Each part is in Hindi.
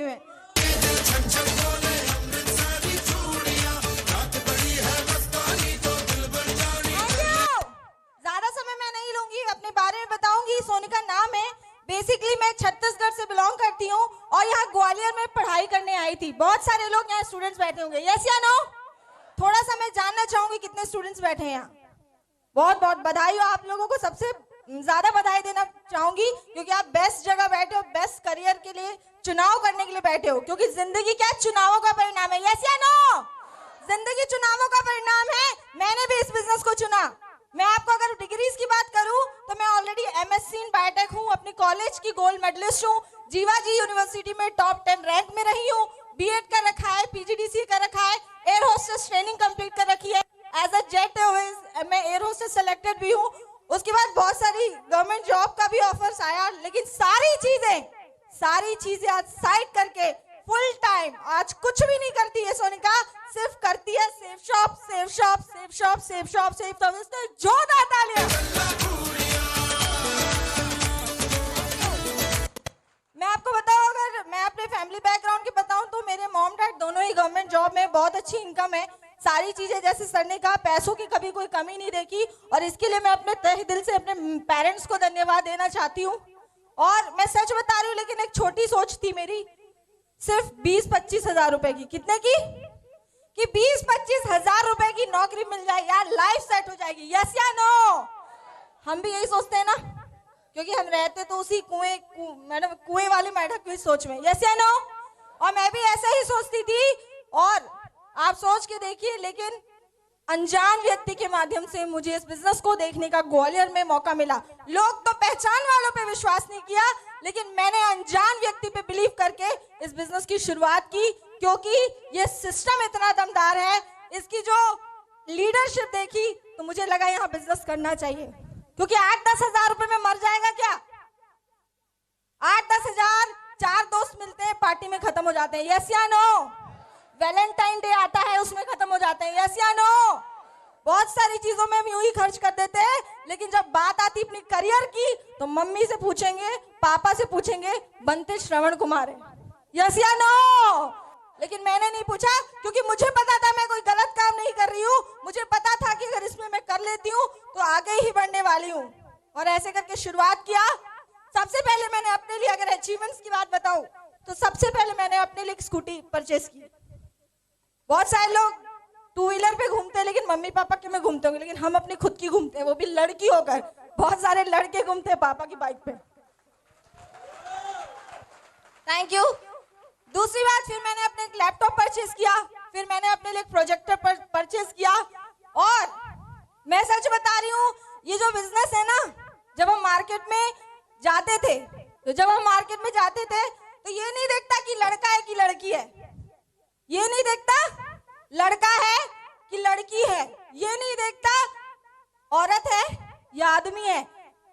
में। ज्यादा समय मैं नहीं लूंगी, अपने बारे में बताऊंगी। सोनिका नाम है। बेसिकली मैं छत्तीसगढ़ से बिलोंग करती हूँ और यहाँ ग्वालियर में पढ़ाई करने आई थी। बहुत सारे लोग यहाँ स्टूडेंट्स बैठे होंगे, यस या नो? थोड़ा सा मैं जानना चाहूंगी कितने स्टूडेंट्स बैठे हैं यहाँ। बहुत बहुत बधाई हो आप लोगों को, सबसे ज्यादा बधाई देना चाहूंगी क्योंकि आप बेस्ट जगह बैठे हो, बेस्ट करियर के लिए चुनाव करने के लिए बैठे हो। क्योंकि जिंदगी क्या चुनावों का परिणाम है, यस या नो? जिंदगी चुनावों का परिणाम है। मैंने भी इस बिजनेस को चुना। मैं आपको अगर डिग्रीज की बात करूं तो मैं ऑलरेडी एमएससी इन बायोटेक हूं, अपनी कॉलेज की गोल्ड मेडलिस्ट हूं, जीवाजी यूनिवर्सिटी में टॉप 10 रैंक में रही हूं, बीएड कर रखा है, पीजीडीसी कर रखा है, एयर होस्टेस ट्रेनिंग कंप्लीट कर रखी है, एज अ जेट मैं एयर होस्टेस सेलेक्टेड भी हूं। उसके बाद बहुत सारी गवर्नमेंट जॉब का भी ऑफर्स आया, लेकिन सारी चीजें आज साइड करके फुल टाइम आज कुछ भी नहीं करती है सोनिका, सिर्फ करती है safe shop, safe shop, safe shop, safe shop, safe shop. इसने जोरदार तालियां। मैं आपको बताऊं, अगर मैं अपने फैमिली बैकग्राउंड की बताऊं तो मेरे मॉम डैड दोनों ही गवर्नमेंट जॉब में, बहुत अच्छी इनकम है, सारी चीजें जैसे सर ने कहा पैसों की कभी कोई कमी नहीं देखी और इसके लिए मैं अपने तहे दिल से अपने पेरेंट्स को धन्यवाद देना चाहती हूँ। और मैं सच बता रही हूँ, लेकिन एक छोटी सोच थी मेरी, सिर्फ 20-25 हजार रुपए की। कितने की? कि 20-25 हजार रुपए की नौकरी मिल जाए यार, लाइफ सेट हो जाएगी, यस या नो? हम भी यही सोचते हैं ना, क्योंकि हम रहते तो उसी कुएं वाले मेढक की सोच में, यस या नो? और मैं भी ऐसे ही सोचती थी और आप सोच के देखिए, लेकिन अनजान व्यक्ति के माध्यम से मुझे इस बिजनेस को देखने का ग्वालियर में मौका मिला। लोग तो पहचान वालों पे विश्वास नहीं किया, लेकिन मैंने अनजान व्यक्ति पे बिलीव करके इस बिजनेस की शुरुआत की, क्योंकि ये सिस्टम इतना दमदार है, इसकी जो लीडरशिप देखी तो मुझे लगा यहाँ बिजनेस करना चाहिए। क्योंकि 8-10 हजार रुपए में मर जाएगा क्या? 8-10 हजार 4 दोस्त मिलते हैं, पार्टी में खत्म हो जाते हैं, यस या नो? वैलेंटाइन डे आता है, उसमें खत्म हो जाते हैं, यस या नो? बहुत सारी चीजों में हम यूं ही खर्च कर देते हैं, लेकिन जब बात आती अपनी करियर की तो मम्मी से पूछेंगे, पापा से पूछेंगे, बनते श्रवण कुमार है, यस या नो? लेकिन मैंने नहीं पूछा, क्योंकि मुझे पता था मैं कोई गलत काम नहीं कर रही हूँ। मुझे पता था कि अगर इसमें मैं कर लेती हूँ तो आगे ही बढ़ने वाली हूँ, और ऐसे करके शुरुआत किया। सबसे पहले मैंने अपने लिए, अगर अचीवमेंट्स की बात बताऊं तो सबसे पहले मैंने अपने लिए एक स्कूटी परचेस की। बहुत सारे लोग 2 व्हीलर पे घूमते हैं, लेकिन मम्मी पापा के में घूमते होंगे, लेकिन हम अपनी खुद की घूमते हैं, वो भी लड़की होकर। बहुत सारे लड़के घूमते हैं पापा की बाइक पे। Thank you. दूसरी बात, फिर मैंने अपने एक लैपटॉप परचेस किया, फिर मैंने अपने लिए एक प्रोजेक्टर परचेस किया। और मैं सच बता रही हूँ, ये जो बिजनेस है ना, जब हम मार्केट में जाते थे तो ये नहीं देखता कि लड़का है कि लड़की है, ये नहीं देखता लड़का है कि लड़की है, ये नहीं देखता औरत है या आदमी है।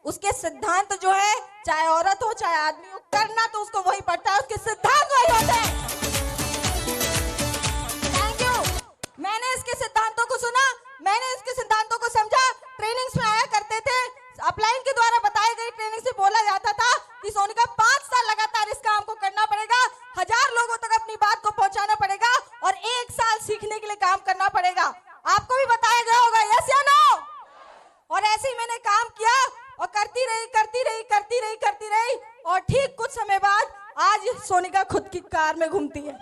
उसके सिद्धांत जो है, चाहे औरत हो चाहे आदमी हो, करना तो उसको वही पड़ता है, उसके सिद्धांत वही होते हैं। Thank you. मैंने इसके सिद्धांतों को सुना, मैंने इसके सिद्धांतों को समझा। ट्रेनिंग्स में आया करते थे, अपलाइन के द्वारा बताई गई ट्रेनिंग से बोला जाता था कि सोनिका 5 साल लगातार इस काम को करना पड़ेगा, 1000 लोगों तक अपनी बात को पहुंचाना पड़ेगा और 1 साल सीखने के लिए काम करना पड़ेगा। आपको भी बताया गया होगा, यस या नो? और ऐसे ही मैंने काम किया और करती रही और ठीक कुछ समय बाद आज सोनिका खुद की कार में घूमती है।